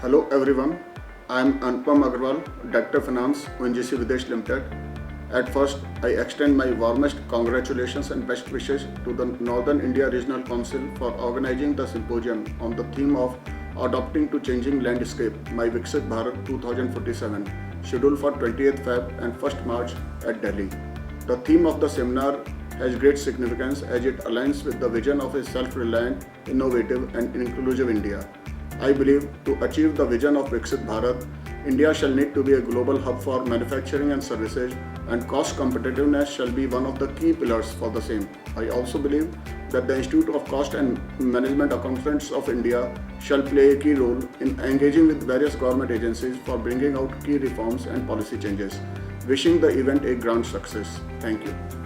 Hello everyone, I am Anupam Agarwal, Director of Finance, ONGC Videsh Limited. At first, I extend my warmest congratulations and best wishes to the Northern India Regional Council for organizing the symposium on the theme of Adapting to Changing Landscape, my Viksit Bharat 2047, scheduled for 20th Feb and 1st March at Delhi. The theme of the seminar has great significance as it aligns with the vision of a self-reliant, innovative and inclusive India. I believe to achieve the vision of Viksit Bharat, India shall need to be a global hub for manufacturing and services, and cost competitiveness shall be one of the key pillars for the same. I also believe that the Institute of Cost and Management Accountants of India shall play a key role in engaging with various government agencies for bringing out key reforms and policy changes. Wishing the event a grand success. Thank you.